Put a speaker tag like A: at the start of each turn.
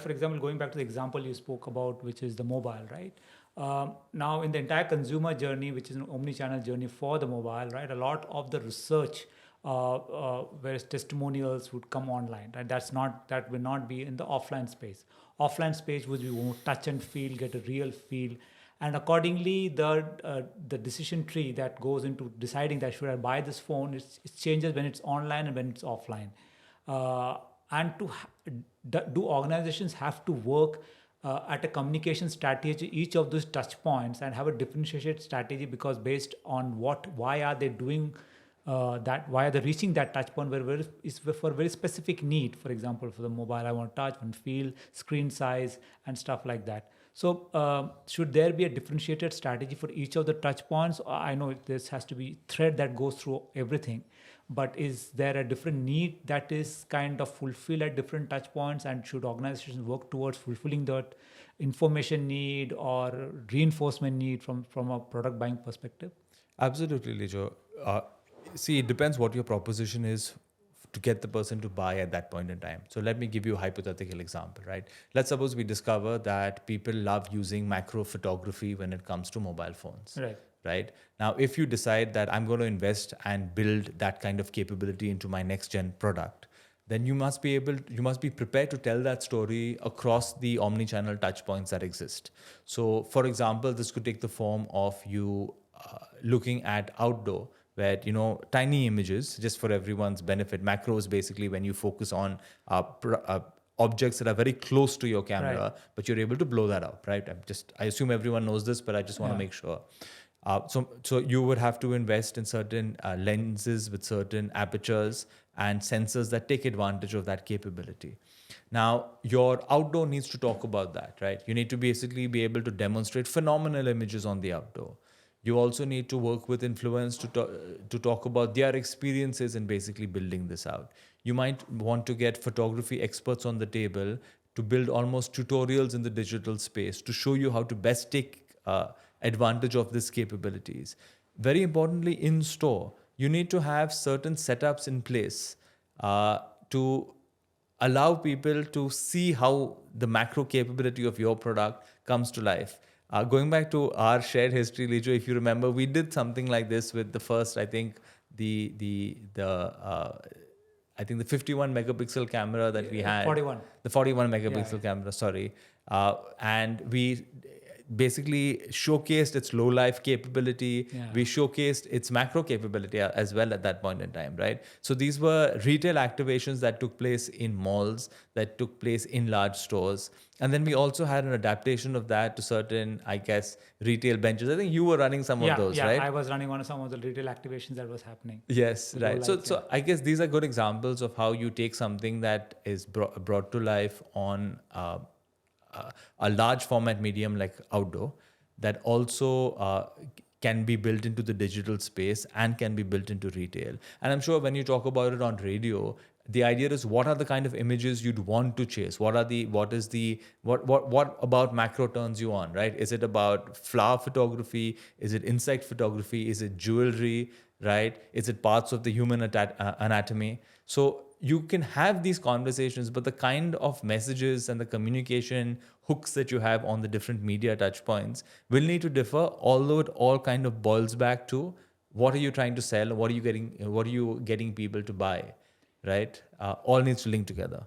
A: for example, going back to the example you spoke about, which is the mobile, right? Now, in the entire consumer journey, which is an omni-channel journey for the mobile, right? A lot of the research, whereas testimonials would come online, right? That will not be in the offline space. Offline space would be more touch and feel, get a real feel, and accordingly, the decision tree that goes into deciding that should I buy this phone, it changes when it's online and when it's offline. And do organizations have to work at a communication strategy each of those touch points and have a differentiated strategy, because based on why are they doing that, why are they reaching that touch point where is for a very specific need. For example, for the mobile, I want to touch and feel, screen size and stuff like that. So should there be a differentiated strategy for each of the touch points? I know this has to be thread that goes through everything, but is there a different need that is kind of fulfilled at different touch points, and should organizations work towards fulfilling that information need or reinforcement need from a product buying perspective?
B: Absolutely, Lijo. See, it depends what your proposition is to get the person to buy at that point in time. So let me give you a hypothetical example, right? Let's suppose we discover that people love using macro photography when it comes to mobile phones. Right? Now, if you decide that I'm going to invest and build that kind of capability into my next gen product, then you must be prepared to tell that story across the omni-channel touch points that exist. So, for example, this could take the form of you looking at outdoor, where, tiny images, just for everyone's benefit. Macros, basically, when you focus on objects that are very close to your camera, but you're able to blow that out, right? I assume everyone knows this, but I just want to make sure. So you would have to invest in certain lenses with certain apertures and sensors that take advantage of that capability. Now, your outdoor needs to talk about that, right? You need to basically be able to demonstrate phenomenal images on the outdoor. You also need to work with influencers to talk about their experiences in basically building this out. You might want to get photography experts on the table to build almost tutorials in the digital space to show you how to best take advantage of these capabilities. Very importantly, in store, you need to have certain setups in place to allow people to see how the macro capability of your product comes to life. Going back to our shared history, Lijo, if you remember, we did something like this with the first, I think, the 51 megapixel camera that we had.
A: 41.
B: The 41 megapixel camera, sorry. And we basically showcased its low life capability. We showcased its macro capability as well at that point in time, right? So these were retail activations that took place in malls, that took place in large stores. And then we also had an adaptation of that to certain, I guess, retail benches. I think you were running some of those, right?
A: I was running on some of the retail activations that was happening.
B: Yes, right. So I guess these are good examples of how you take something that is brought to life on a large format medium like outdoor, that also can be built into the digital space and can be built into retail. And I'm sure when you talk about it on radio, the idea is, what are the kind of images you'd want to chase? What about macro turns you on, right? Is it about flower photography? Is it insect photography? Is it jewelry, right? Is it parts of the human anatomy? So you can have these conversations, but the kind of messages and the communication hooks that you have on the different media touch points will need to differ, although it all kind of boils back to, what are you trying to sell? What are you getting people to buy, right? All needs to link together.